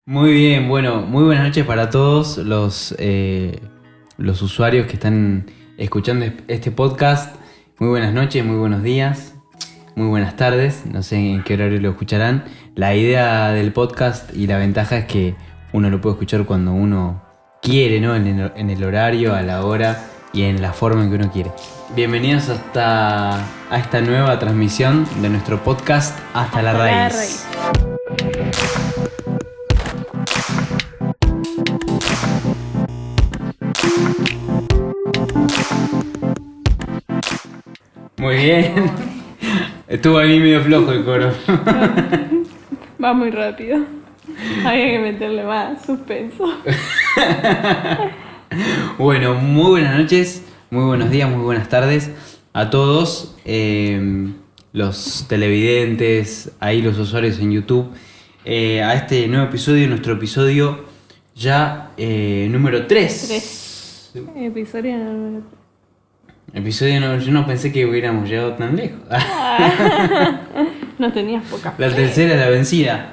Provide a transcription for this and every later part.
Muy bien, bueno, muy buenas noches para todos los usuarios que están escuchando este podcast. Muy buenas noches, muy buenos días, muy buenas tardes, no sé en qué horario lo escucharán. La idea del podcast y la ventaja es que uno lo puede escuchar cuando uno quiere, ¿no? En el horario, a la hora y en la forma en que uno quiere. Bienvenidos a esta nueva transmisión de nuestro podcast Hasta la Raíz. Muy bien. Estuvo ahí medio flojo el coro. Va muy rápido. Había que meterle más suspenso. Bueno, muy buenas noches, muy buenos días, muy buenas tardes a todos los televidentes, ahí los usuarios en YouTube, a este nuevo episodio, nuestro episodio ya número 3. Episodio número 3. Yo no pensé que hubiéramos llegado tan lejos. No tenías poca fe. La tercera, la vencida.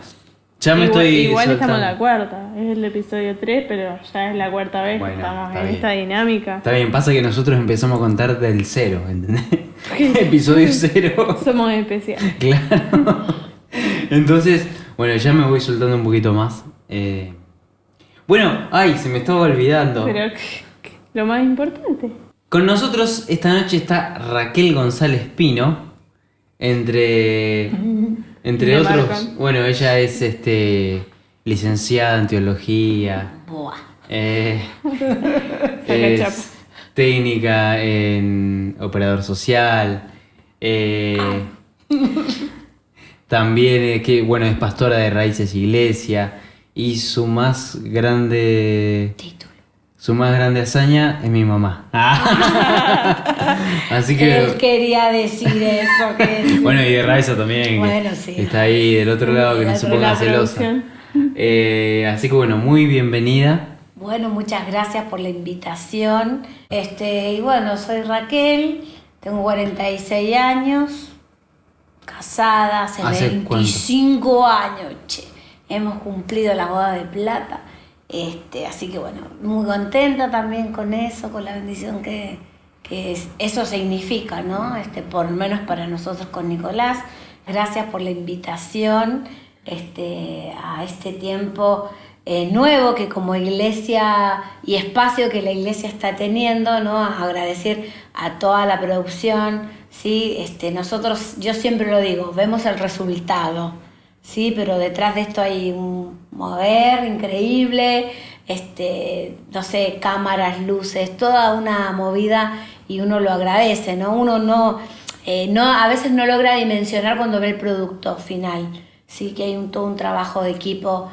Ya me Igual estamos soltando. en la cuarta. Es el episodio 3, pero ya es la cuarta vez Bueno, que estamos está en bien. esta dinámica. Está bien, pasa que nosotros empezamos a contar del 0, ¿entendés? Episodio 0. Somos especiales. Claro. Entonces, bueno, ya me voy soltando un poquito más. Bueno, se me estaba olvidando. Pero lo más importante. Con nosotros esta noche está Raquel González Pino. Entre Me otros, marcan. bueno, ella es licenciada en teología. Buah. Saca Es chapa. técnica en operador social. También es pastora de Raíces Iglesia. Y su más grande hazaña es mi mamá. Así que Él quería decir eso. bueno, y de Raiza también, Bueno, que sí. está ahí del otro lado, que no Del se otro ponga La celosa. producción. Así que bueno, muy bienvenida. Bueno, muchas gracias por la invitación. Y bueno, soy Raquel, tengo 46 años, casada hace ¿Hace 25 años, che. Hemos cumplido la boda de plata. Así que bueno, muy contenta también con eso, con la bendición que eso significa, ¿no? Por lo menos para nosotros con Nicolás. Gracias por la invitación a este tiempo nuevo que como iglesia y espacio que la iglesia está teniendo, ¿no? Agradecer a toda la producción, ¿sí? Nosotros, yo siempre lo digo, vemos el resultado, ¿sí? Pero detrás de esto hay un mover increíble, no sé, cámaras, luces, toda una movida y uno lo agradece, ¿no? Uno no, a veces no logra dimensionar cuando ve el producto final, sí, que hay todo un trabajo de equipo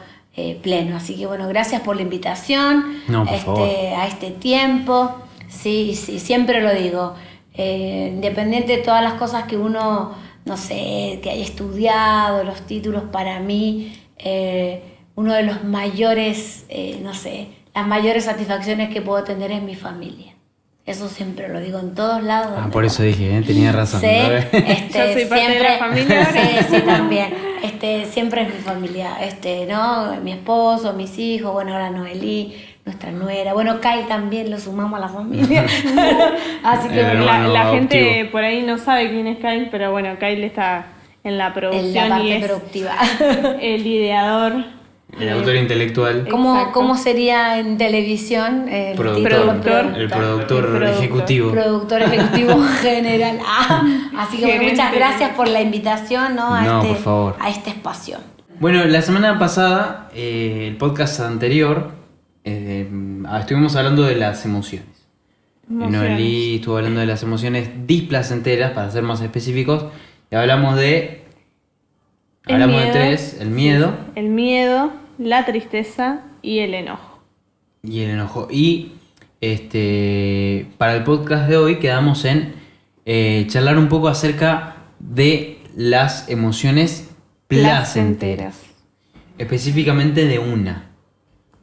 pleno. Así que bueno, gracias por la invitación. No, por favor. A este tiempo. Sí, siempre lo digo. Independiente de todas las cosas que uno, no sé, que haya estudiado, los títulos, para mí, uno de los mayores, no sé, las mayores satisfacciones que puedo tener es mi familia. Eso siempre lo digo en todos lados. Por eso dije, tenía razón. Sí, Yo soy parte de la familia ahora. Sí, también. Siempre es mi familia, ¿no? Mi esposo, mis hijos, bueno, ahora Noelí, nuestra nuera. Bueno, Kyle también lo sumamos a la familia. Así que El bueno, hermano La gente adoptivo. por ahí no sabe quién es Kyle, pero bueno, Kyle está en la en producción la y parte es productiva. el ideador. El autor intelectual. Exacto. ¿Cómo sería en televisión el título? El productor Productor. ejecutivo. Productor ejecutivo general. Así que bueno, Gerente. muchas gracias por la invitación, ¿no? No, por favor. A este espacio. Bueno, la semana pasada, el podcast anterior, estuvimos hablando de las emociones. Emociones. Noelí estuvo hablando de las emociones displacenteras, para ser más específicos, y hablamos de miedo. 3, el miedo El miedo, la tristeza y el enojo. y el enojo. Y para el podcast de hoy quedamos en charlar un poco acerca de las emociones placenteras. Específicamente de una.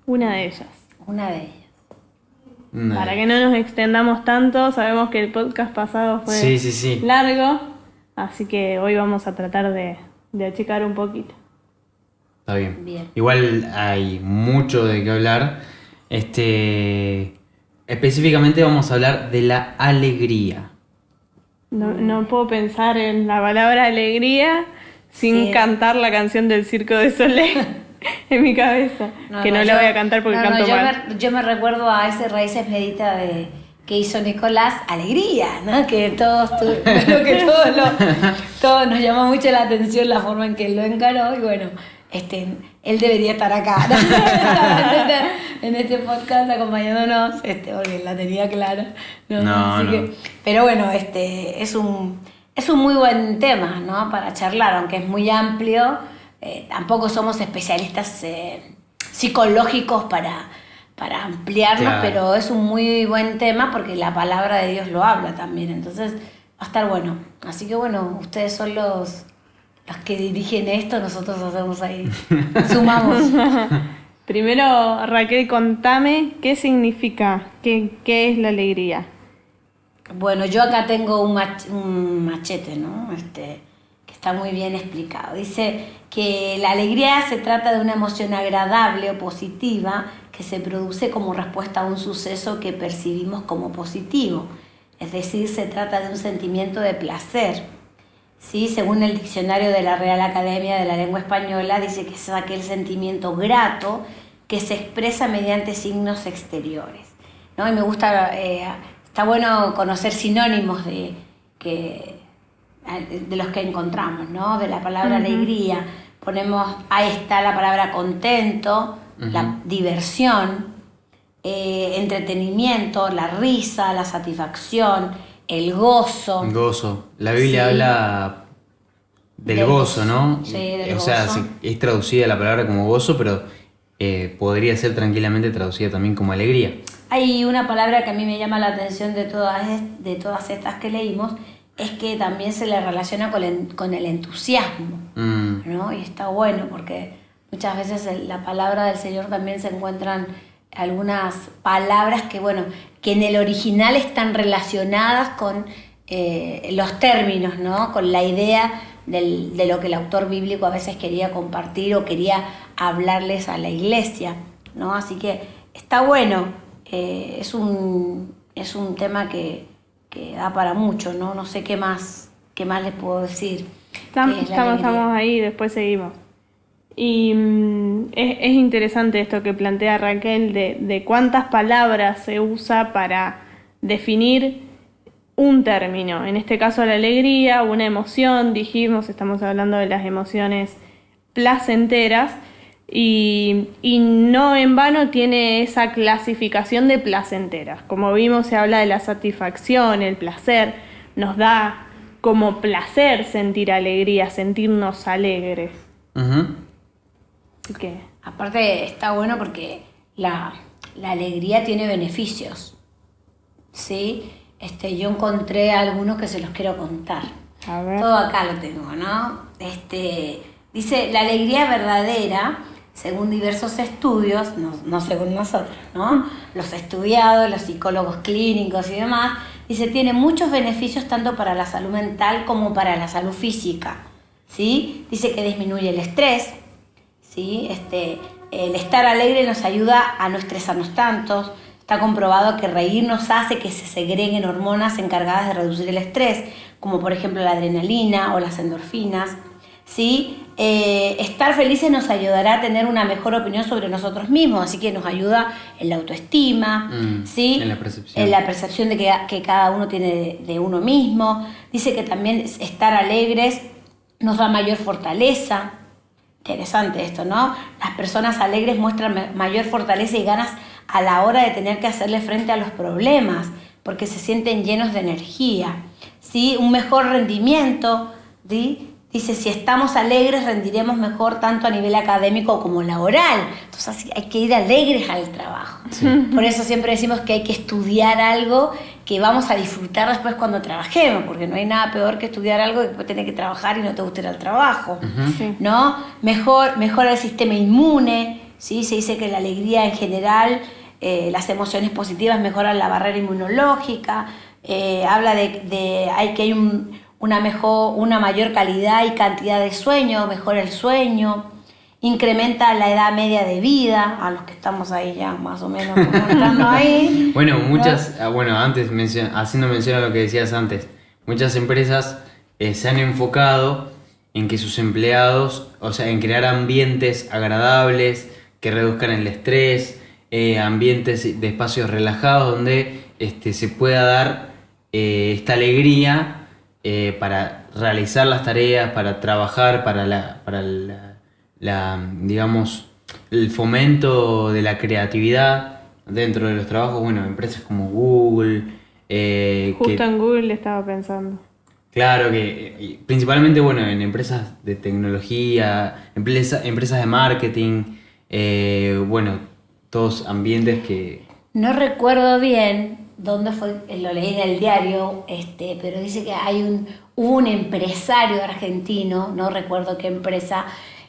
Una de ellas. Una de ellas. Para que no nos extendamos tanto, sabemos que el podcast pasado fue Sí. largo, así que hoy vamos a tratar de achicar un poquito. Está bien. Bien. Igual hay mucho de qué hablar. Específicamente vamos a hablar de la alegría. No puedo pensar en la palabra alegría sin Sí. cantar la canción del Circo de Soleil en mi cabeza. No la voy a cantar porque canto mal. Yo me recuerdo a ese Raíces Medita que hizo Nicolás, Alegría, ¿no? Que todos nos llamó mucho la atención la forma en que él lo encaró y bueno, él debería estar acá, ¿no? en este podcast acompañándonos, porque la tenía clara, ¿no? No. Pero bueno, es un muy buen tema, ¿no? Para charlar, aunque es muy amplio, tampoco somos especialistas psicológicos para ampliarnos, Claro. pero es un muy buen tema porque la palabra de Dios lo habla también, entonces va a estar bueno. Así que bueno, ustedes son los que dirigen esto, nosotros hacemos ahí, sumamos. Primero, Raquel, contame qué significa, qué es la alegría. Bueno, yo acá tengo un machete, ¿no? Que está muy bien explicado. Dice que la alegría se trata de una emoción agradable o positiva que se produce como respuesta a un suceso que percibimos como positivo. Es decir, se trata de un sentimiento de placer. ¿Sí? Según el diccionario de la Real Academia de la Lengua Española, dice que es aquel sentimiento grato que se expresa mediante signos exteriores, ¿no? Y me gusta, está bueno conocer sinónimos de los que encontramos, ¿no? De la palabra alegría. Ahí está la palabra contento, la diversión, entretenimiento, la risa, la satisfacción, el gozo. Gozo. La Biblia habla del gozo, ¿no? Sí, del O sea, gozo. es traducida la palabra como gozo, pero podría ser tranquilamente traducida también como alegría. Hay una palabra que a mí me llama la atención de todas estas que leímos, es que también se le relaciona con el entusiasmo, ¿no? Y está bueno porque muchas veces la palabra del Señor también se encuentran algunas palabras que en el original están relacionadas con los términos, ¿no? Con la idea de lo que el autor bíblico a veces quería compartir o quería hablarles a la iglesia, ¿no? Así que está bueno, es un tema que da para mucho, ¿no? No sé qué más les puedo decir. Estamos ahí, después seguimos. Y es interesante esto que plantea Raquel de cuántas palabras se usa para definir un término. En este caso la alegría, una emoción, estamos hablando de las emociones placenteras y no en vano tiene esa clasificación de placenteras. Como vimos, se habla de la satisfacción, el placer, nos da como placer sentir alegría, sentirnos alegres. ¿Qué? Aparte está bueno porque la alegría tiene beneficios, ¿sí? Yo encontré algunos que se los quiero contar. A ver. Todo acá lo tengo, ¿no? Dice, la alegría verdadera, según diversos estudios, no según nosotros, ¿no? Los estudiados, los psicólogos clínicos y demás, dice, tiene muchos beneficios tanto para la salud mental como para la salud física, ¿sí? Dice que disminuye el estrés, ¿sí? El estar alegre nos ayuda a no estresarnos tanto. Está comprobado que reírnos hace que se segreguen hormonas encargadas de reducir el estrés, como por ejemplo la adrenalina o las endorfinas, ¿sí? Estar felices nos ayudará a tener una mejor opinión sobre nosotros mismos, así que nos ayuda en la autoestima, ¿sí? En la percepción. En la percepción de que cada uno tiene de uno mismo. Dice que también estar alegres nos da mayor fortaleza. Interesante esto, ¿no? Las personas alegres muestran mayor fortaleza y ganas a la hora de tener que hacerle frente a los problemas, porque se sienten llenos de energía, ¿sí? Un mejor rendimiento, ¿sí? Dice, si estamos alegres rendiremos mejor tanto a nivel académico como laboral. Entonces hay que ir alegres al trabajo. Sí. Por eso siempre decimos que hay que estudiar algo que vamos a disfrutar después cuando trabajemos, porque no hay nada peor que estudiar algo y después tener que trabajar y no te gusta ir al trabajo, Sí. ¿no? Mejora el sistema inmune, ¿sí? Se dice que la alegría en general, las emociones positivas mejoran la barrera inmunológica, habla de que hay una mayor calidad y cantidad de sueño, mejora el sueño, incrementa la edad media de vida, a los que estamos ahí ya más o menos como entrando ahí. Bueno, antes haciendo mención a lo que decías antes, muchas empresas se han enfocado en que sus empleados, o sea, en crear ambientes agradables, que reduzcan el estrés, ambientes de espacios relajados donde se pueda dar esta alegría para realizar las tareas, para trabajar, para digamos, el fomento de la creatividad dentro de los trabajos. Bueno, empresas como Google. Justo en Google estaba pensando. Claro que principalmente, bueno, en empresas de tecnología, empresas de marketing, bueno, todos ambientes que... No recuerdo bien dónde fue, lo leí en el diario, pero dice que hubo un empresario argentino, no recuerdo qué empresa,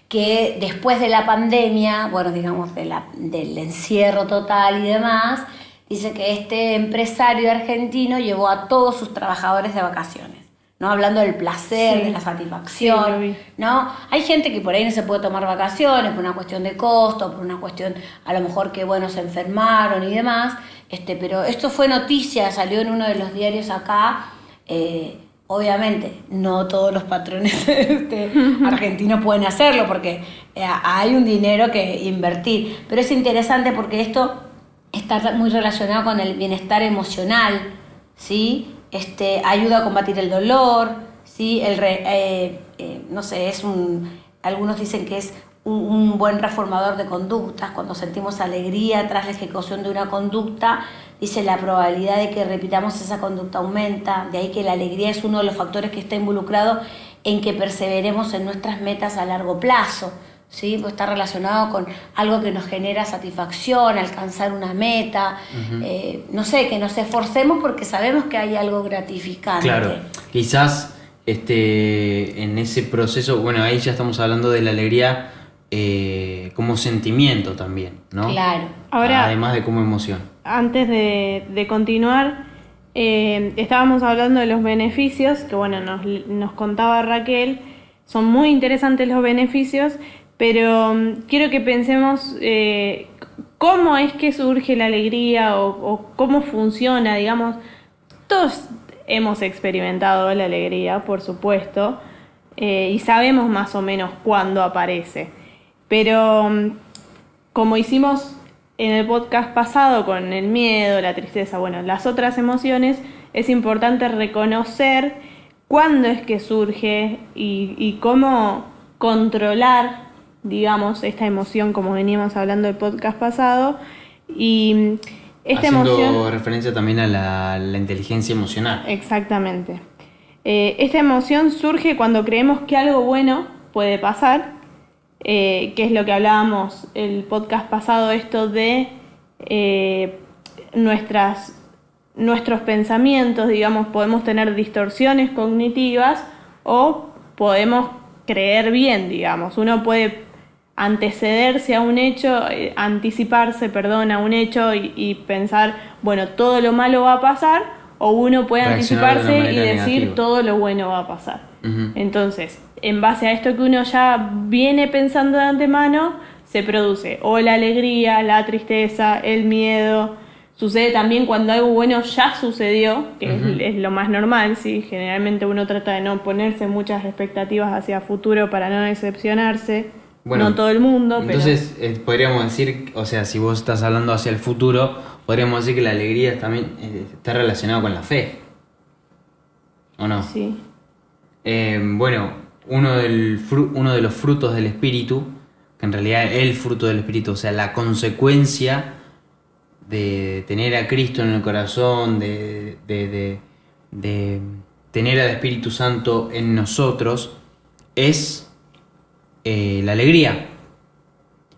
que después de la pandemia, bueno, digamos del encierro total y demás, dice que este empresario argentino llevó a todos sus trabajadores de vacaciones. ¿No? Hablando del placer, Sí. de la satisfacción, Sí, lo vi. ¿no? Hay gente que por ahí no se puede tomar vacaciones por una cuestión de costo, por una cuestión a lo mejor que, bueno, se enfermaron y demás, pero esto fue noticia, salió en uno de los diarios acá. Obviamente, no todos los patrones argentinos pueden hacerlo porque hay un dinero que invertir, pero es interesante porque esto está muy relacionado con el bienestar emocional, ¿sí? Ayuda a combatir el dolor, ¿sí? No sé, algunos dicen que es un buen reformador de conductas. Cuando sentimos alegría tras la ejecución de una conducta, dice la probabilidad de que repitamos esa conducta aumenta. De ahí que la alegría es uno de los factores que está involucrado en que perseveremos en nuestras metas a largo plazo, ¿sí? Pues está relacionado con algo que nos genera satisfacción, alcanzar una meta, no sé, que nos esforcemos porque sabemos que hay algo gratificante. Claro, quizás en ese proceso, bueno, ahí ya estamos hablando de la alegría como sentimiento también, ¿no? Claro. Ahora, además de como emoción. Antes de continuar, estábamos hablando de los beneficios, que bueno, nos contaba Raquel, son muy interesantes los beneficios, pero quiero que pensemos cómo es que surge la alegría o cómo funciona, digamos. Todos hemos experimentado la alegría, por supuesto, y sabemos más o menos cuándo aparece. Pero como hicimos en el podcast pasado con el miedo, la tristeza, bueno, las otras emociones, es importante reconocer cuándo es que surge y cómo controlar, digamos, esta emoción, como veníamos hablando del podcast pasado. Y esta haciendo emoción, referencia también a la inteligencia emocional. exactamente. Esta emoción surge cuando creemos que algo bueno puede pasar, que es lo que hablábamos el podcast pasado, esto de nuestros pensamientos, digamos, podemos tener distorsiones cognitivas o podemos creer bien, digamos. Uno puede anticiparse a un hecho y pensar, bueno, todo lo malo va a pasar, o uno puede Reaccionar de una anticiparse y manera decir negativa. todo lo bueno va a pasar. Ujú. Entonces, en base a esto que uno ya viene pensando de antemano, se produce o la alegría, la tristeza, el miedo. Sucede también cuando algo bueno ya sucedió, que es lo más normal, ¿sí? Generalmente uno trata de no ponerse muchas expectativas hacia futuro para no decepcionarse. Bueno, no todo el mundo, entonces, podríamos decir, o sea, si vos estás hablando hacia el futuro, podríamos decir que la alegría también está relacionada con la fe, ¿o no? pero sí. Bueno, uno de los frutos del espíritu, que en realidad el fruto del espíritu, o sea, la consecuencia de tener a Cristo en el corazón, de tener al Espíritu Santo en nosotros, es la alegría.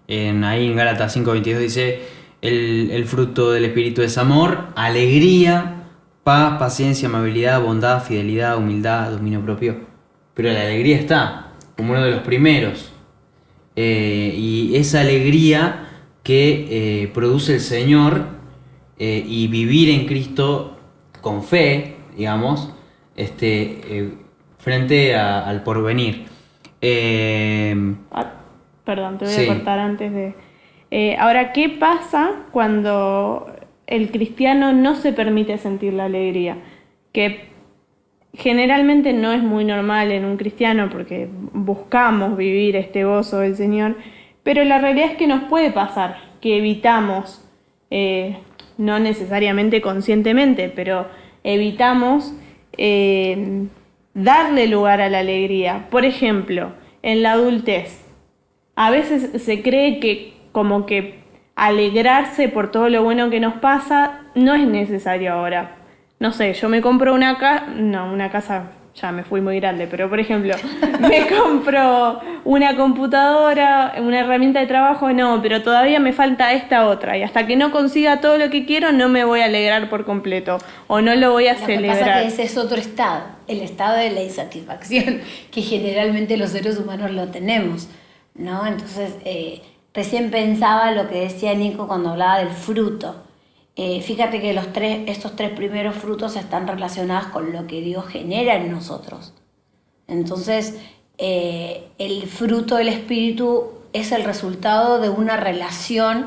Ahí en Gálatas 5:22 dice, el fruto del Espíritu es amor, alegría, paz, paciencia, amabilidad, bondad, fidelidad, humildad, dominio propio. Pero la alegría está como uno de los primeros. Y esa alegría que produce el Señor y vivir en Cristo con fe, digamos, frente al porvenir. Perdón, te voy Sí. a cortar antes de... ahora, ¿qué pasa cuando el cristiano no se permite sentir la alegría? Que generalmente no es muy normal en un cristiano porque buscamos vivir este gozo del Señor, pero la realidad es que nos puede pasar, que evitamos, no necesariamente conscientemente, pero evitamos darle lugar a la alegría. Por ejemplo, en la adultez, a veces se cree que como que alegrarse por todo lo bueno que nos pasa no es necesario ahora. No sé, yo me compro una casa, ya me fui muy grande, pero por ejemplo, me compro una computadora, una herramienta de trabajo, no, pero todavía me falta esta otra, y hasta que no consiga todo lo que quiero no me voy a alegrar por completo, o no lo voy a Lo que celebrar. pasa es que ese es otro estado, el estado de la insatisfacción, que generalmente los seres humanos lo tenemos, ¿no? Entonces, recién pensaba lo que decía Nico cuando hablaba del fruto. Fíjate que estos tres primeros frutos están relacionados con lo que Dios genera en nosotros. Entonces, el fruto del Espíritu es el resultado de una relación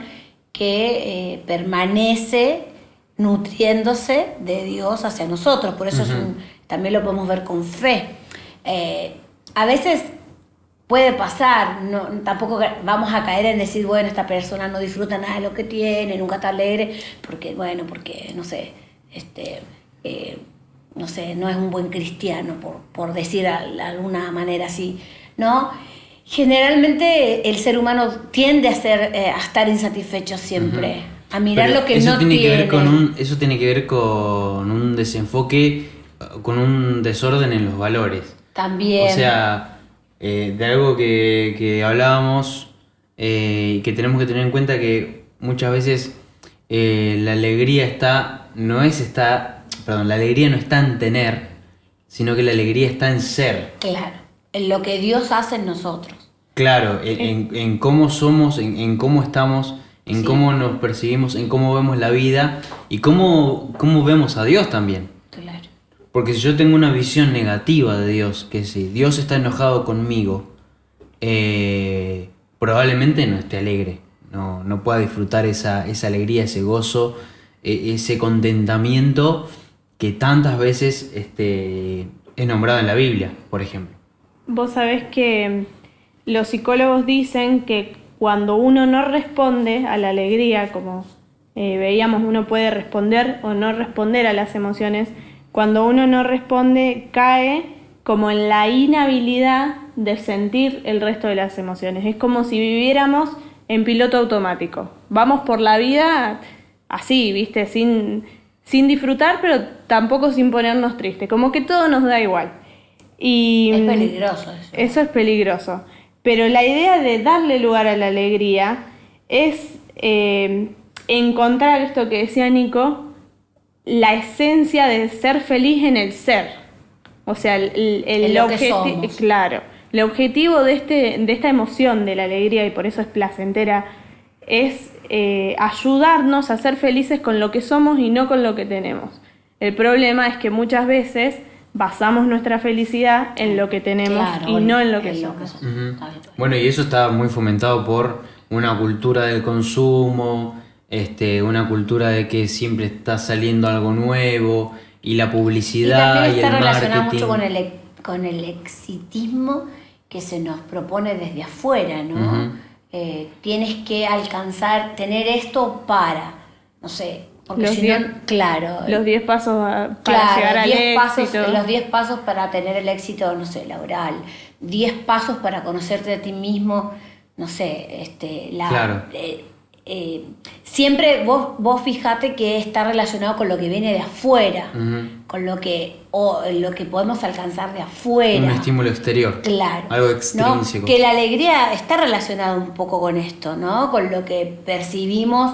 que permanece nutriéndose de Dios hacia nosotros. Por eso también lo podemos ver con fe. A veces puede pasar, tampoco vamos a caer en decir, bueno, esta persona no disfruta nada de lo que tiene, nunca está alegre, porque no sé, no sé, no es un buen cristiano, por decir de alguna manera así, ¿no? Generalmente el ser humano tiende a estar insatisfecho siempre, a mirar Pero lo que eso no tiene tiene. que ver eso tiene que ver con un desenfoque, con un desorden en los valores. También. O sea, de algo que hablábamos y que tenemos que tener en cuenta, que muchas veces la alegría la alegría no está en tener, sino que la alegría está en ser. Claro, en lo que Dios hace en nosotros. Claro, en cómo somos, en cómo estamos, en Sí. cómo nos percibimos, en cómo vemos la vida y cómo vemos a Dios también. Claro. Porque si yo tengo una visión negativa de Dios, que si Dios está enojado conmigo, probablemente no esté alegre, no pueda disfrutar esa alegría, ese gozo, ese contentamiento que tantas veces es nombrado en la Biblia, por ejemplo. Vos sabés que los psicólogos dicen que cuando uno no responde a la alegría, como veíamos, uno puede responder o no responder a las emociones. Cuando uno no responde, cae como en la inhabilidad de sentir el resto de las emociones. Es como si viviéramos en piloto automático. Vamos por la vida así, ¿viste? Sin disfrutar, pero tampoco sin ponernos tristes. Como que todo nos da igual. Y Es peligroso eso. Eso es peligroso. Pero la idea de darle lugar a la alegría es encontrar esto que decía Nico, la esencia de ser feliz en el ser. O sea, En lo que somos. claro, el objetivo de esta emoción de la alegría, y por eso es placentera, es ayudarnos a ser felices con lo que somos y no con lo que tenemos. El problema es que muchas veces basamos nuestra felicidad en lo que tenemos, Claro, y no en lo que somos. Ujú. Bueno, y eso está muy fomentado por una cultura del consumo, una cultura de que siempre está saliendo algo nuevo, y la Y publicidad también y está el relacionado marketing. mucho con el exitismo que se nos propone desde afuera, ¿no? Ujú. Tienes que tener esto para, no sé, porque Los si 10 no, claro. Los 10 pasos para Claro, llegar al 10 pasos, éxito. los 10 pasos para tener el éxito, no sé, laboral. 10 pasos para conocerte a ti mismo, no sé, Claro. Siempre vos fijate que está relacionado con lo que viene de afuera, Ujú. con lo que podemos alcanzar de afuera. Un estímulo exterior. Claro. Algo ¿no? extrínseco. Que la alegría está relacionada un poco con esto, ¿no? Con lo que percibimos,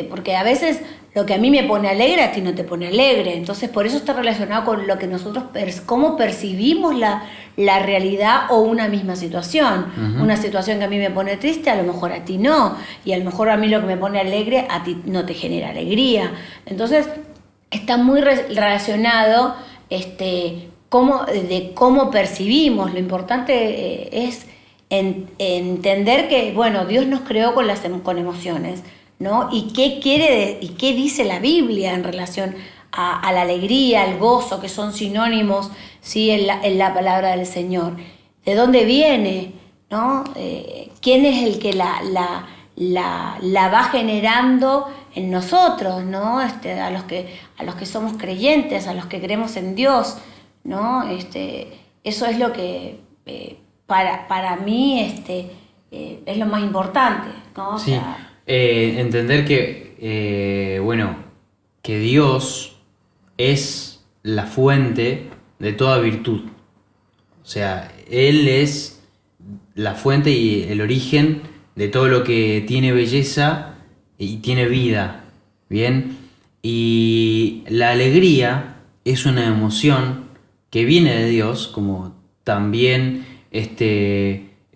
porque a veces lo que a mí me pone alegre a ti no te pone alegre. Entonces, por eso está relacionado con lo que nosotros, cómo percibimos la realidad o una misma situación. Ujú. Una situación que a mí me pone triste, a lo mejor a ti no. Y a lo mejor a mí lo que me pone alegre, a ti no te genera alegría. Entonces, está muy relacionado de cómo percibimos. Lo importante es entender que, bueno, Dios nos creó con emociones, ¿no? Y qué dice la Biblia en relación a la alegría, al gozo, que son sinónimos, ¿sí? en la palabra del Señor. ¿De dónde viene? ¿No? ¿Quién es el que la va generando en nosotros, ¿no? A los que somos creyentes, a los que creemos en Dios, ¿no? Eso es lo que para mí es lo más importante, ¿no? Sí, entender que, que Dios es la fuente de toda virtud. O sea, Él es la fuente y el origen de todo lo que tiene belleza y tiene vida, ¿bien? Y la alegría es una emoción que viene de Dios, como también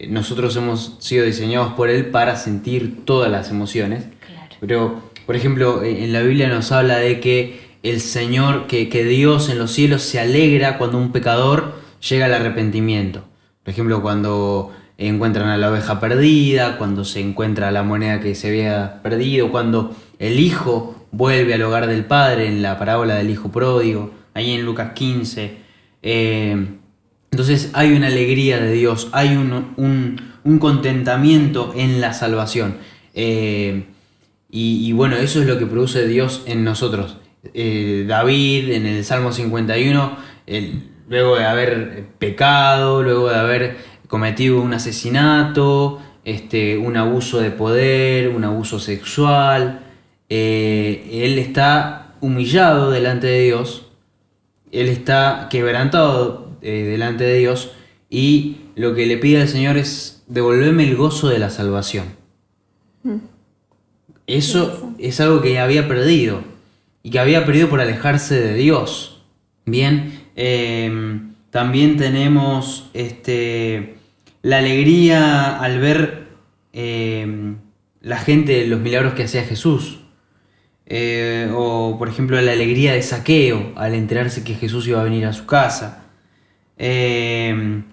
nosotros hemos sido diseñados por Él para sentir todas las emociones. Claro. Pero, por ejemplo, en la Biblia nos habla de que el Señor, que Dios en los cielos se alegra cuando un pecador llega al arrepentimiento. Por ejemplo, cuando encuentran a la oveja perdida, cuando se encuentra la moneda que se había perdido, cuando el hijo vuelve al hogar del padre, en la parábola del hijo pródigo, ahí en Lucas 15. Entonces hay una alegría de Dios, hay un contentamiento en la salvación. Y bueno, eso es lo que produce Dios en nosotros. David en el Salmo 51, luego de haber pecado, luego de haber cometido un asesinato, un abuso de poder, un abuso sexual, él está humillado delante de Dios, él está quebrantado delante de Dios, y lo que le pide al Señor es: devolverme el gozo de la salvación. Eso es algo que había perdido, y que había perdido por alejarse de Dios. Bien, también tenemos la alegría al ver la gente, los milagros que hacía Jesús. O por ejemplo la alegría de Zaqueo al enterarse que Jesús iba a venir a su casa.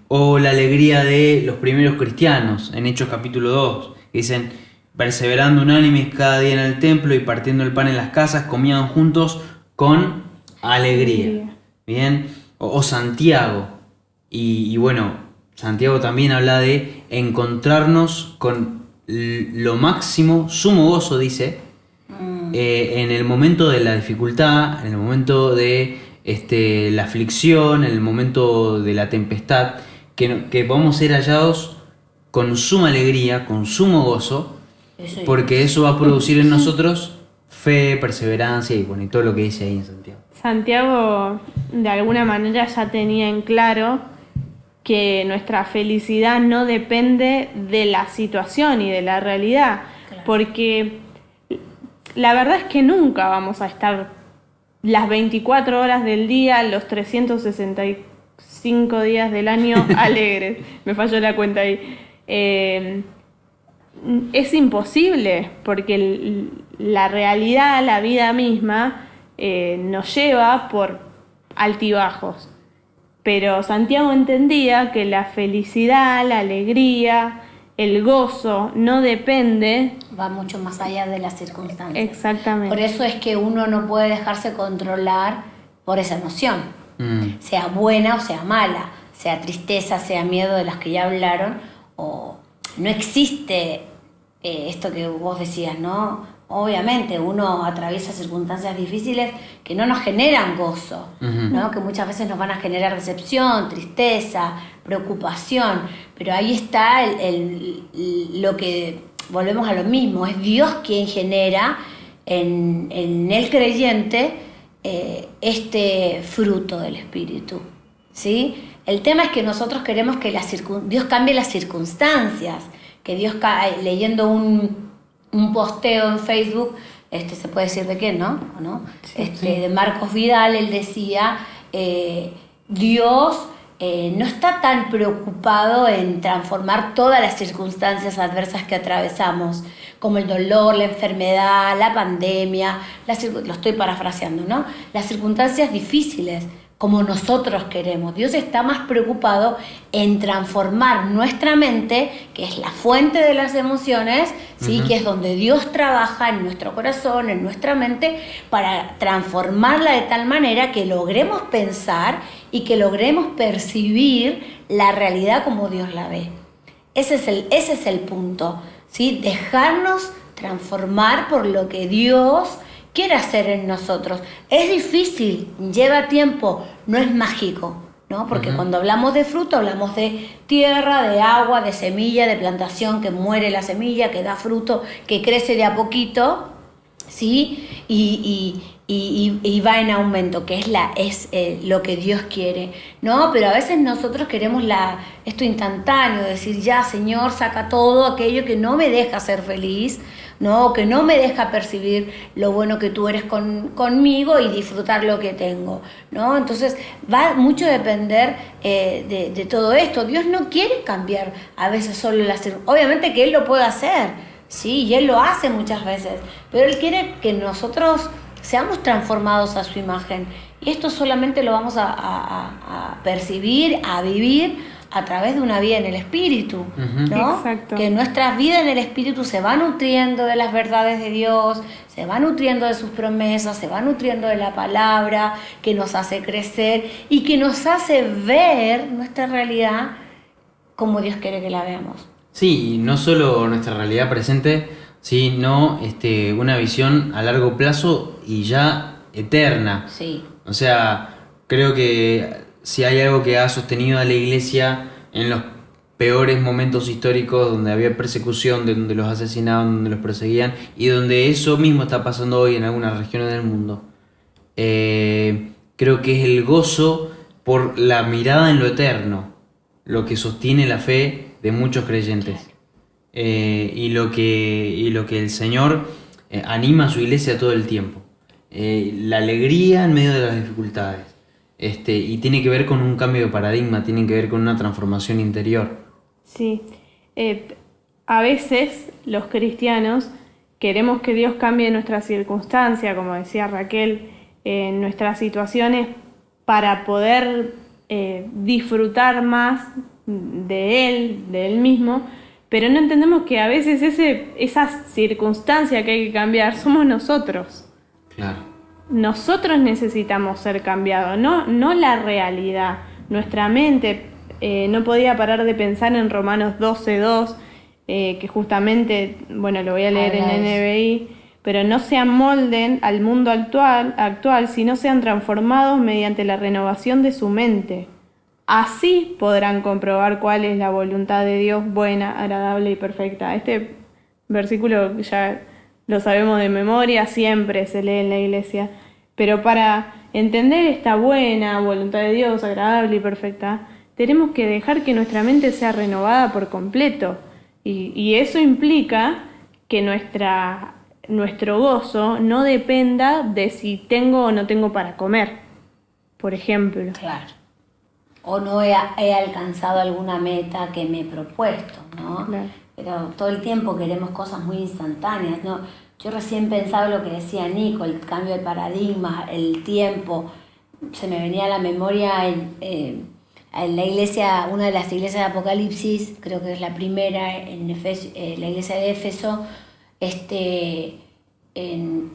O la alegría de los primeros cristianos en Hechos capítulo 2, que dicen: perseverando unánimes cada día en el templo y partiendo el pan en las casas, comían juntos con alegría. Bien, o Santiago. Y bueno, Santiago también habla de encontrarnos con lo máximo, sumo gozo, dice, en el momento de la dificultad, en el momento de la aflicción, en el momento de la tempestad, que vamos a ser hallados con suma alegría, con sumo gozo, porque eso va a producir en nosotros fe, perseverancia y todo lo que dice ahí en Santiago. Santiago de alguna manera ya tenía en claro que nuestra felicidad no depende de la situación y de la realidad, claro, porque la verdad es que nunca vamos a estar las 24 horas del día, los 365 días del año alegres. Me falló la cuenta ahí. Es imposible, porque la realidad, la vida misma, nos lleva por altibajos. Pero Santiago entendía que la felicidad, la alegría, el gozo no depende... Va mucho más allá de las circunstancias. Exactamente. Por eso es que uno no puede dejarse controlar por esa emoción, sea buena o sea mala, sea tristeza, sea miedo, de las que ya hablaron, o no existe esto que vos decías, ¿no? Obviamente uno atraviesa circunstancias difíciles que no nos generan gozo, ¿no? Que muchas veces nos van a generar decepción, tristeza, preocupación, pero ahí está lo que, volvemos a lo mismo, es Dios quien genera en el creyente este fruto del Espíritu, ¿sí? El tema es que nosotros queremos que Dios cambie las circunstancias, que Dios, leyendo un posteo en Facebook, se puede decir de quién, ¿no? ¿O no? Sí. De Marcos Vidal, él decía, Dios no está tan preocupado en transformar todas las circunstancias adversas que atravesamos, como el dolor, la enfermedad, la pandemia, lo estoy parafraseando, ¿no? Las circunstancias difíciles, como nosotros queremos. Dios está más preocupado en transformar nuestra mente, que es la fuente de las emociones, ¿sí? Que es donde Dios trabaja en nuestro corazón, en nuestra mente, para transformarla de tal manera que logremos pensar y que logremos percibir la realidad como Dios la ve. Ese es el punto, ¿sí? Dejarnos transformar por lo que Dios quiere hacer en nosotros. Es difícil, lleva tiempo, no es mágico, ¿no? Porque cuando hablamos de fruto, hablamos de tierra, de agua, de semilla, de plantación, que muere la semilla, que da fruto, que crece de a poquito, ¿sí? Y va en aumento, que es lo que Dios quiere, ¿no? Pero a veces nosotros queremos esto instantáneo, decir, ya, Señor, saca todo aquello que no me deja ser feliz, ¿no? Que no me deja percibir lo bueno que tú eres conmigo y disfrutar lo que tengo, ¿no? Entonces va mucho a depender de todo esto. Dios no quiere cambiar a veces solo obviamente que Él lo puede hacer, sí, y Él lo hace muchas veces, pero Él quiere que nosotros seamos transformados a su imagen, y esto solamente lo vamos a percibir, a vivir a través de una vida en el Espíritu, ¿no? Exacto. Que nuestras vidas en el Espíritu se va nutriendo de las verdades de Dios, se va nutriendo de sus promesas, se va nutriendo de la palabra, que nos hace crecer y que nos hace ver nuestra realidad como Dios quiere que la veamos. Sí, y no solo nuestra realidad presente, sino una visión a largo plazo y ya eterna. Sí. O sea, creo que si hay algo que ha sostenido a la iglesia en los peores momentos históricos donde había persecución, donde los asesinaban, donde los perseguían, y donde eso mismo está pasando hoy en algunas regiones del mundo, creo que es el gozo por la mirada en lo eterno, lo que sostiene la fe de muchos creyentes. Y lo que el Señor anima a su iglesia todo el tiempo. La alegría en medio de las dificultades. Y tiene que ver con un cambio de paradigma, tiene que ver con una transformación interior. Sí. A veces los cristianos queremos que Dios cambie nuestra circunstancia, como decía Raquel, nuestras situaciones, para poder disfrutar más de Él mismo, pero no entendemos que a veces esa circunstancia que hay que cambiar somos nosotros. Claro. Nosotros necesitamos ser cambiados, no la realidad. Nuestra mente no podía parar de pensar en Romanos 12:2, que justamente, bueno, lo voy a leer en NBI, pero no se amolden al mundo actual, sino sean transformados mediante la renovación de su mente. Así podrán comprobar cuál es la voluntad de Dios, buena, agradable y perfecta. Este versículo ya lo sabemos de memoria, siempre se lee en la iglesia, pero para entender esta buena voluntad de Dios, agradable y perfecta, tenemos que dejar que nuestra mente sea renovada por completo, y eso implica que nuestro gozo no dependa de si tengo o no tengo para comer, por ejemplo. Claro. O no he alcanzado alguna meta que me he propuesto, ¿no? Claro. Pero todo el tiempo queremos cosas muy instantáneas, ¿no? Yo recién pensaba lo que decía Nico, el cambio de paradigma, el tiempo. Se me venía a la memoria en la iglesia, una de las iglesias de Apocalipsis, creo que es la primera, la iglesia de Éfeso,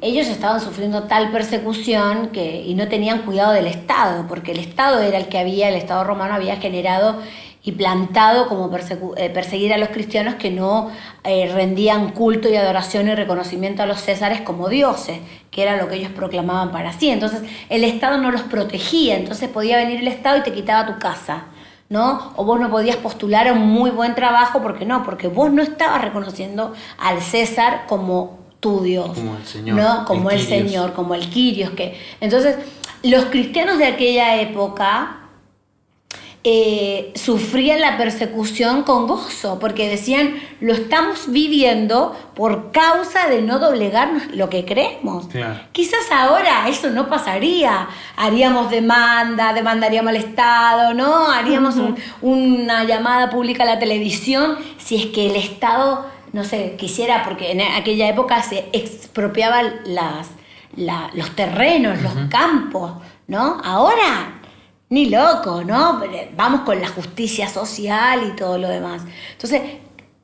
ellos estaban sufriendo tal persecución y no tenían cuidado del Estado, porque el Estado era el Estado romano había generado y plantado como perseguir a los cristianos que no rendían culto y adoración y reconocimiento a los césares como dioses, que era lo que ellos proclamaban para sí. Entonces el Estado no los protegía, entonces podía venir el Estado y te quitaba tu casa, ¿no? O vos no podías postular a un muy buen trabajo, porque vos no estabas reconociendo al César como tu Dios, como el Señor, ¿no? Como el Kyrios. Señor, como el Kyrios. Entonces, los cristianos de aquella época sufrían la persecución con gozo, porque decían, lo estamos viviendo por causa de no doblegarnos lo que creemos. Claro. Quizás ahora eso no pasaría, haríamos demandaríamos al Estado, ¿no? Haríamos una llamada pública a la televisión si es que el Estado, no sé, quisiera, porque en aquella época se expropiaban los terrenos, los campos, ¿no? Ahora ni loco, ¿no? Pero vamos con la justicia social y todo lo demás. Entonces,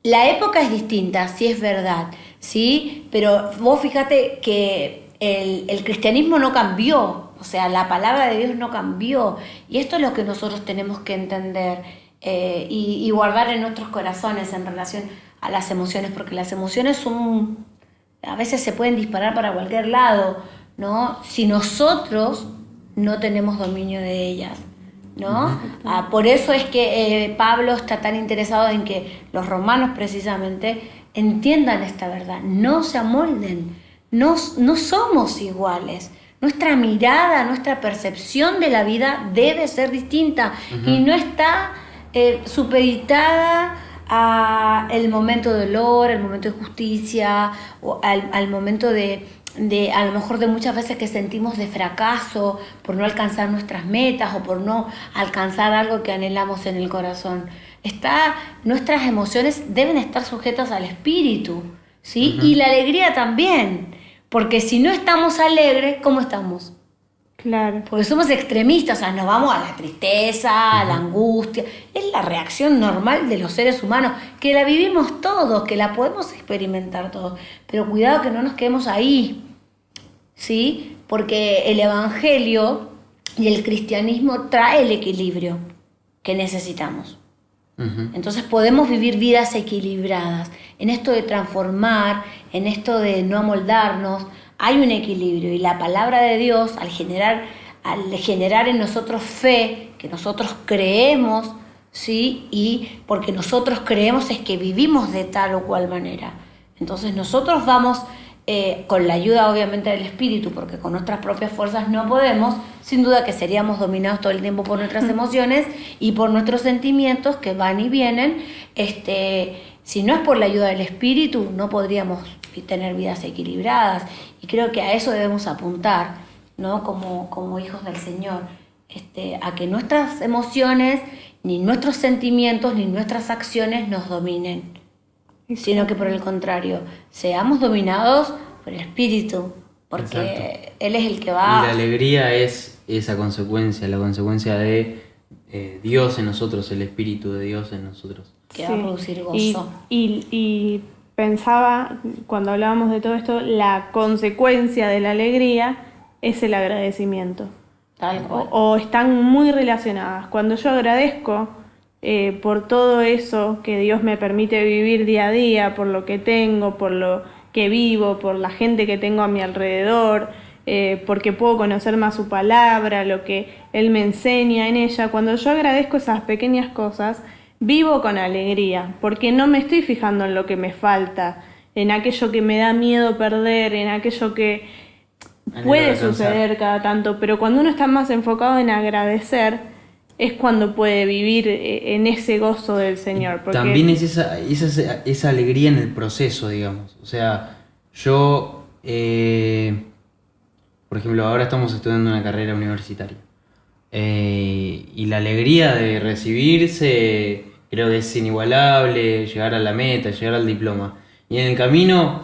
la época es distinta, sí es verdad, ¿sí? Pero vos fíjate que el cristianismo no cambió, o sea, la palabra de Dios no cambió. Y esto es lo que nosotros tenemos que entender y guardar en nuestros corazones en relación a las emociones, porque las emociones a veces se pueden disparar para cualquier lado, ¿no? Si nosotros no tenemos dominio de ellas, ¿no? Por eso es que Pablo está tan interesado en que los romanos precisamente entiendan esta verdad, no se amolden, no somos iguales. Nuestra mirada, nuestra percepción de la vida debe ser distinta y no está supeditada al momento de dolor, al momento de justicia, o al momento de a lo mejor de muchas veces que sentimos de fracaso por no alcanzar nuestras metas o por no alcanzar algo que anhelamos en el corazón. Nuestras emociones deben estar sujetas al espíritu, ¿sí? Y la alegría también, porque si no estamos alegres, ¿cómo estamos? Claro. Porque somos extremistas, o sea, nos vamos a la tristeza, a la angustia. Es la reacción normal de los seres humanos, que la vivimos todos, que la podemos experimentar todos. Pero cuidado que no nos quedemos ahí, ¿sí? Porque el Evangelio y el cristianismo trae el equilibrio que necesitamos. Entonces podemos vivir vidas equilibradas. En esto de transformar, en esto de no amoldarnos, hay un equilibrio, y la palabra de Dios, al generar en nosotros fe, que nosotros creemos, ¿sí? Y porque nosotros creemos es que vivimos de tal o cual manera. Entonces nosotros vamos con la ayuda obviamente del Espíritu, porque con nuestras propias fuerzas no podemos, sin duda que seríamos dominados todo el tiempo por nuestras emociones y por nuestros sentimientos que van y vienen. Si no es por la ayuda del Espíritu, no podríamos tener vidas equilibradas, y creo que a eso debemos apuntar, ¿no? Como hijos del Señor, a que nuestras emociones, ni nuestros sentimientos, ni nuestras acciones nos dominen, sino que por el contrario, seamos dominados por el Espíritu, porque Exacto. Él es el que va... Y la alegría es esa consecuencia, la consecuencia de Dios en nosotros, el Espíritu de Dios en nosotros. que va a producir gozo. Y pensaba, cuando hablábamos de todo esto, la consecuencia de la alegría es el agradecimiento. Tal cual. O están muy relacionadas. Cuando yo agradezco por todo eso que Dios me permite vivir día a día, por lo que tengo, por lo que vivo, por la gente que tengo a mi alrededor, porque puedo conocer más su palabra, lo que Él me enseña en ella, cuando yo agradezco esas pequeñas cosas, vivo con alegría, porque no me estoy fijando en lo que me falta, en aquello que me da miedo perder, en aquello que puede suceder cada tanto, pero cuando uno está más enfocado en agradecer, es cuando puede vivir en ese gozo del Señor. Porque también es esa alegría en el proceso, digamos. O sea, yo, por ejemplo, ahora estamos estudiando una carrera universitaria. Y la alegría de recibirse creo que es inigualable, llegar a la meta, llegar al diploma. Y en el camino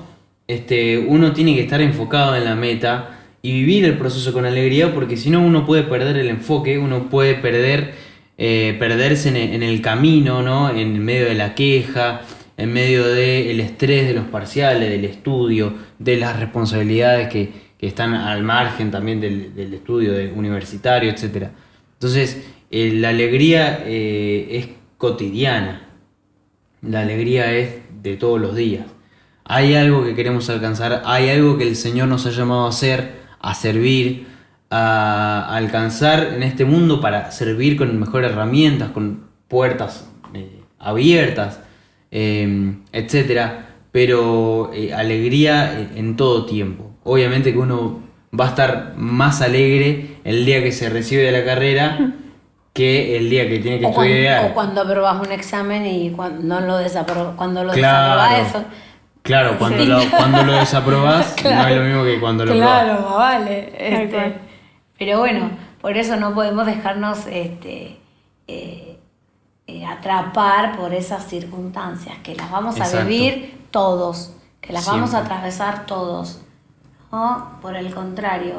uno tiene que estar enfocado en la meta y vivir el proceso con alegría, porque si no uno puede perder el enfoque, uno puede perderse en el camino, ¿no? En medio de la queja, en medio del estrés de los parciales, del estudio, de las responsabilidades que están al margen también del estudio universitario, etc. Entonces, la alegría es cotidiana, la alegría es de todos los días. Hay algo que queremos alcanzar, hay algo que el Señor nos ha llamado a hacer, a servir, a alcanzar en este mundo para servir con mejores herramientas, con puertas abiertas, etc. Pero alegría en todo tiempo. Obviamente que uno va a estar más alegre el día que se recibe de la carrera que el día que tiene que estudiar. O cuando aprobas un examen y cuando lo desaprobas, eso. Claro, cuando lo desaprobás, claro, no es lo mismo que cuando lo probás. Claro, vale. Pero bueno, por eso no podemos dejarnos atrapar por esas circunstancias, que las vamos a vivir todos, que las vamos a atravesar todos, ¿no? Por el contrario,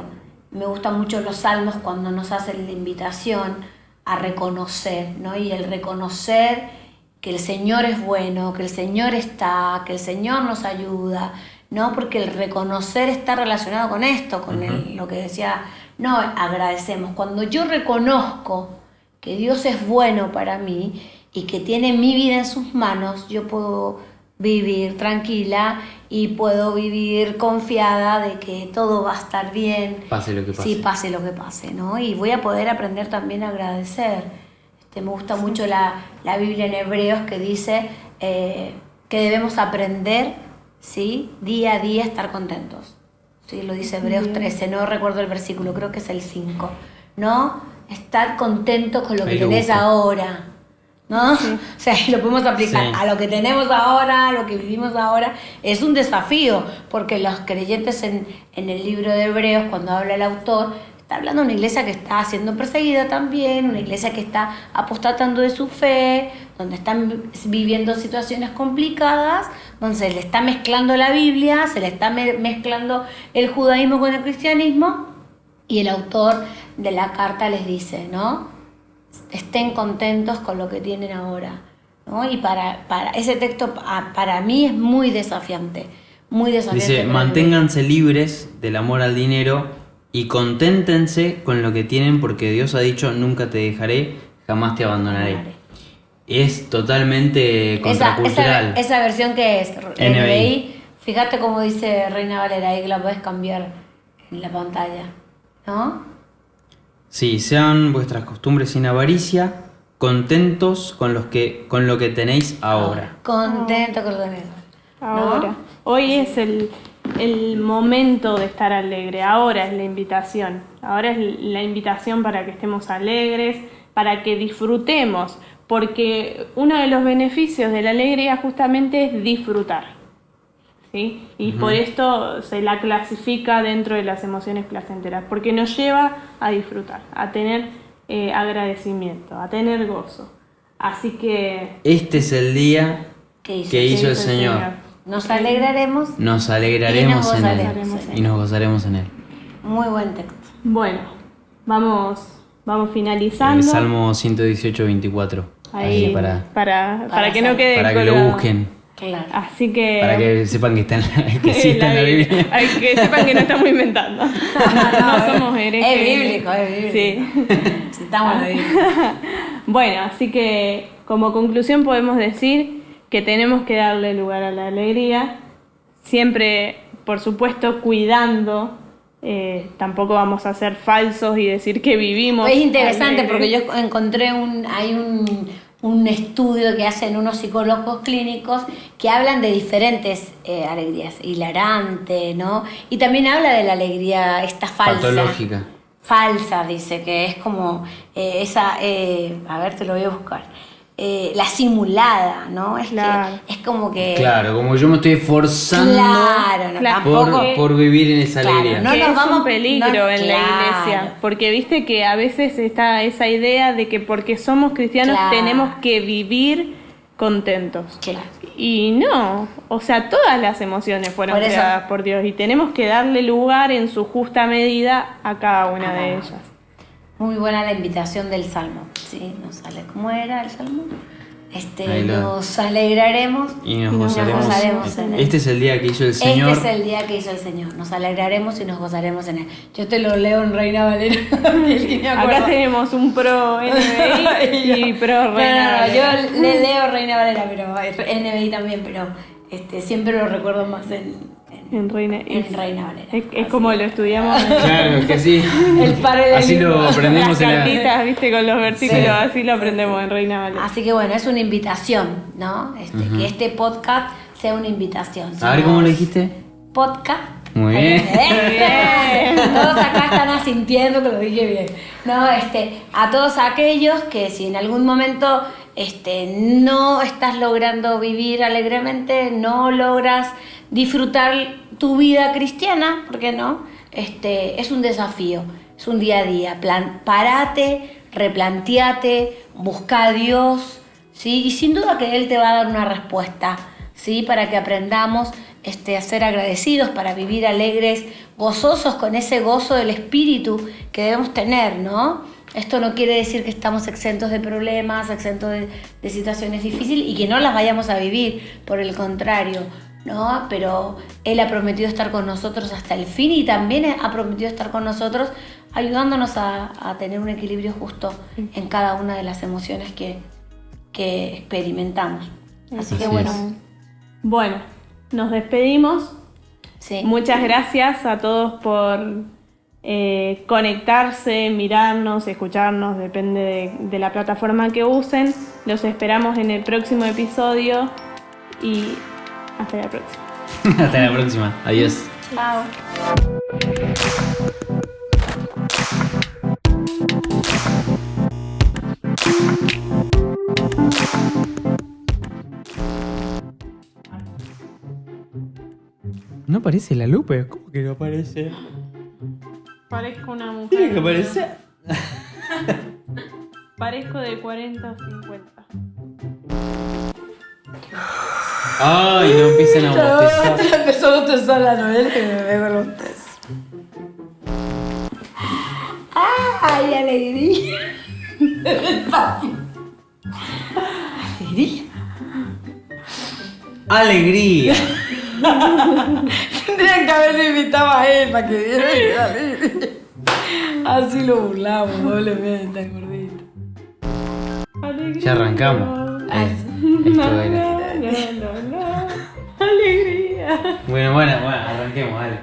me gustan mucho los salmos cuando nos hacen la invitación a reconocer, ¿no? Y el reconocer que el Señor es bueno, que el Señor está, que el Señor nos ayuda, ¿no? Porque el reconocer está relacionado con esto, con lo que decía, no, agradecemos. Cuando yo reconozco que Dios es bueno para mí y que tiene mi vida en sus manos, yo puedo vivir tranquila y puedo vivir confiada de que todo va a estar bien. Pase lo que pase. Sí, pase lo que pase, ¿no? Y voy a poder aprender también a agradecer. Me gusta mucho la Biblia en Hebreos que dice que debemos aprender, ¿sí? Día a día estar contentos. ¿Sí? Lo dice Hebreos 13, no recuerdo el versículo, creo que es el 5. ¿No? Estar contentos con lo que tenés ahora. ¿No? Sí. O sea, lo podemos aplicar a lo que tenemos ahora, a lo que vivimos ahora. Es un desafío, porque los creyentes en el libro de Hebreos, cuando habla el autor, está hablando de una iglesia que está siendo perseguida también, una iglesia que está apostatando de su fe, donde están viviendo situaciones complicadas, donde se le está mezclando la Biblia, se le está mezclando el judaísmo con el cristianismo, y el autor de la carta les dice, ¿no? Estén contentos con lo que tienen ahora, ¿no? Y para ese texto para mí es muy desafiante, muy desafiante. Dice, manténganse libres del amor al dinero y conténtense con lo que tienen, porque Dios ha dicho, nunca te dejaré, jamás te abandonaré. Es totalmente contracultural. Esa versión que es NBI, fíjate cómo dice Reina Valera, ahí que la puedes cambiar en la pantalla, ¿no? Sí, sean vuestras costumbres sin avaricia, contentos con lo que tenéis ahora. Contento con lo que tenéis ahora. ¿No? Hoy es el momento de estar alegre, ahora es la invitación. Ahora es la invitación para que estemos alegres, para que disfrutemos, porque uno de los beneficios de la alegría justamente es disfrutar, ¿sí? Y por esto se la clasifica dentro de las emociones placenteras, porque nos lleva a disfrutar, a tener agradecimiento, a tener gozo. Así que este es el día que hizo el Señor. Nos alegraremos en él. Y nos gozaremos en él. Muy buen texto. Bueno, vamos finalizando. El Salmo 118, 24. Ahí, para que no quede para que colgado. lo busquen. Claro. Así que para que sepan que está en la Biblia. Que sepan que no estamos inventando. No somos herejes. Es bíblico. Sí. Citamos la Biblia. Bueno, así que como conclusión podemos decir que tenemos que darle lugar a la alegría, siempre, por supuesto, cuidando. Tampoco vamos a ser falsos y decir que vivimos. Es interesante porque yo encontré un estudio que hacen unos psicólogos clínicos que hablan de diferentes alegrías, hilarante, ¿no? Y también habla de la alegría esta falsa. Patológica. Falsa, dice, que es como esa, a ver, te lo voy a buscar. La simulada, ¿no? Claro. Que es como que... Claro, como yo me estoy esforzando por vivir en esa alegría. No nos vamos un peligro en la iglesia, porque viste que a veces está esa idea de que porque somos cristianos tenemos que vivir contentos. Claro. Y no, o sea, todas las emociones fueron creadas por Dios y tenemos que darle lugar en su justa medida a cada una de ellas. Muy buena la invitación del Salmo. Sí, nos sale. ¿Cómo era el Salmo? Nos alegraremos y nos gozaremos en él. Este es el día que hizo el Señor. Este es el día que hizo el Señor. Nos alegraremos y nos gozaremos en él. Yo te lo leo en Reina Valera. Acá tenemos un pro NBI y pro Reina Valera. Yo le leo Reina Valera, pero NBI también, pero siempre lo recuerdo más en Reina Valera. Es como lo estudiamos. Claro, es que sí. Así lo aprendemos en las cartitas, viste, con los versículos, así lo aprendemos en Reina Valera. Así que bueno, es una invitación, ¿no? Que este podcast sea una invitación. A ver, ¿cómo lo dijiste? Podcast. Muy bien. Todos acá están asintiendo que lo dije bien. No, a todos aquellos que si en algún momento no estás logrando vivir alegremente, no logras disfrutar tu vida cristiana, ¿por qué no? Es un desafío, es un día a día. Parate, replanteate, busca a Dios, ¿sí? Y sin duda que Él te va a dar una respuesta, ¿sí? Para que aprendamos a ser agradecidos, para vivir alegres, gozosos con ese gozo del Espíritu que debemos tener, ¿no? Esto no quiere decir que estamos exentos de problemas, exentos de situaciones difíciles y que no las vayamos a vivir, por el contrario, ¿no? Pero Él ha prometido estar con nosotros hasta el fin y también ha prometido estar con nosotros ayudándonos a tener un equilibrio justo en cada una de las emociones que experimentamos. Así que bueno. Bueno, nos despedimos. Sí. Muchas gracias a todos por conectarse, mirarnos, escucharnos, depende de la plataforma que usen. Los esperamos en el próximo episodio y hasta la próxima. Hasta la próxima. Adiós. Chao. No aparece la Lupe. ¿Cómo que no aparece? Parezco una mujer. Tiene que aparecer. Parezco de 40 o 50. Ay, no empiezan a bostezar. Empezó a bostezar la novela y me pegó el bostezo. ¡Ay, alegría! ¿Alegría? ¡Alegría! Tendrían que haberlo invitado a él para que diera alegría. Así lo burlamos doblemente, gordito. Alegría. Ya arrancamos. Esto era. Alegría. Bueno, arranquemos, dale.